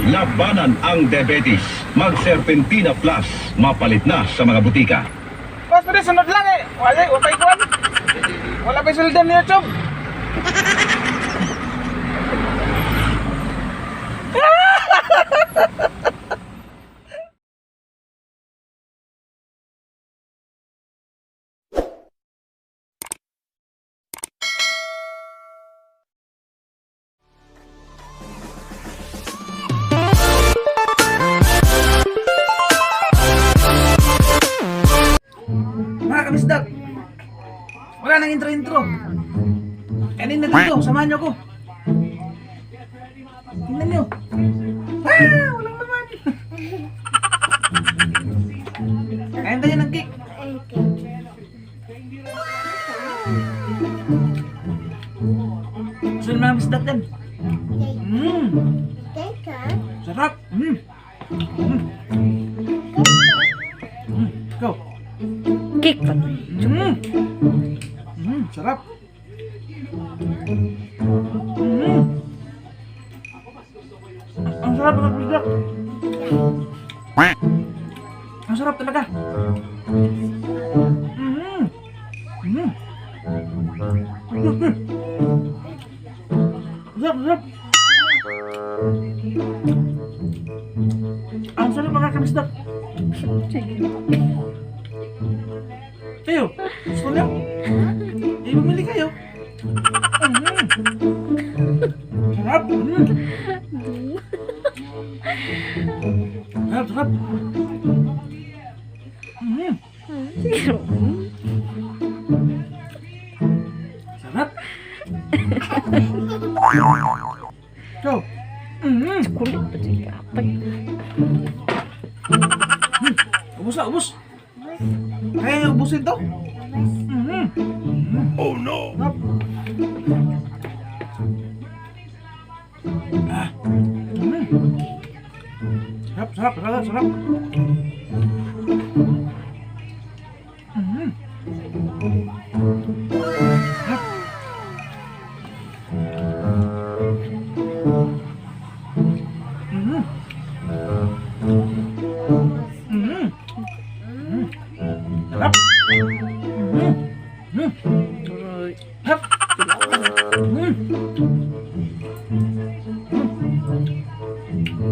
Labanan ang diabetes. Mag-Serpentina Plus. Mapalit na sa mga butika. Boss, pwede sunod lang eh. Wala pa ikuan. Wala pa suldan ni YouTube. Mga kabisdak, wala nang intro-intro. Kanina dito, samahan nyo ko. Tingnan nyo. Walang naman. Kain tayo ng cake. Gusto mga kabisdak yan. Sarap. Go. Cake pa. Sarap. Ang sarap mga kabisdak. Ang sarap talaga. Sarap. Ang sarap mga kabisdak. Kayo, gusto niyo? Bumili kayo. Sarap. Sarap. Sarap. Go. Kulit pa dyan kapag. Ubus na, ubus. Kaya niyo ubusin to? Oh no. Sarap. Sarap.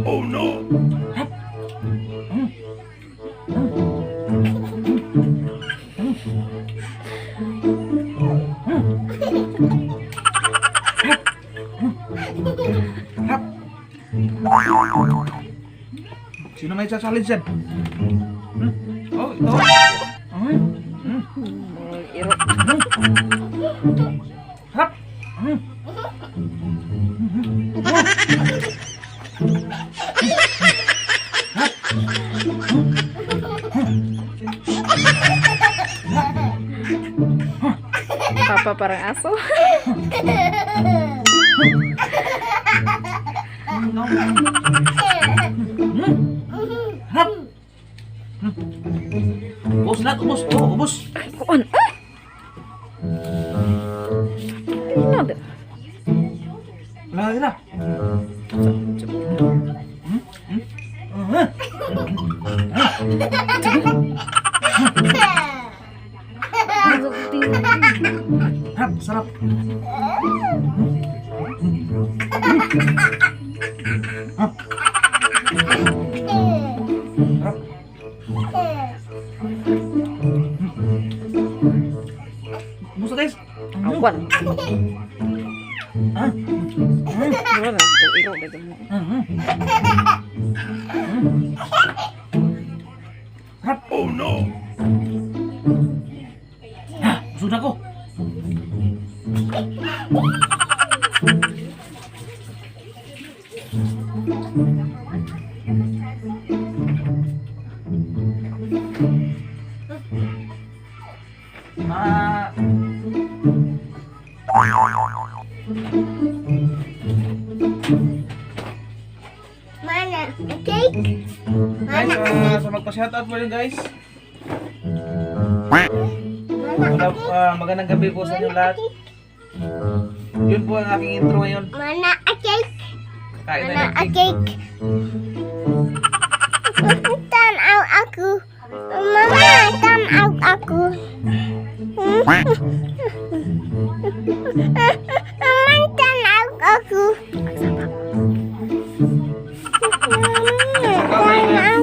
Oh no. Sino may challenge dyan? Oh, ito. Iro. Harap. Papa parang aso. Harap. Ubus lahat, ubus. Oh, ubus. Kuan. Tingnan deh. Wala na. Harap, sarap. Harap. Ubus na guys. Kuan. Ah. Wala na iro dito. Harap. Oh no. Sudah ko. Mana cake? Guys, so magpa-shoutout mo rin guys. Magandang gabi po sa inyo lahat. Yun po ang aking intro ngayon. Mana cake? Kain Mana nenek cake. cake? Time out aku. Mama, time out aku. Mama, time out aku. Time out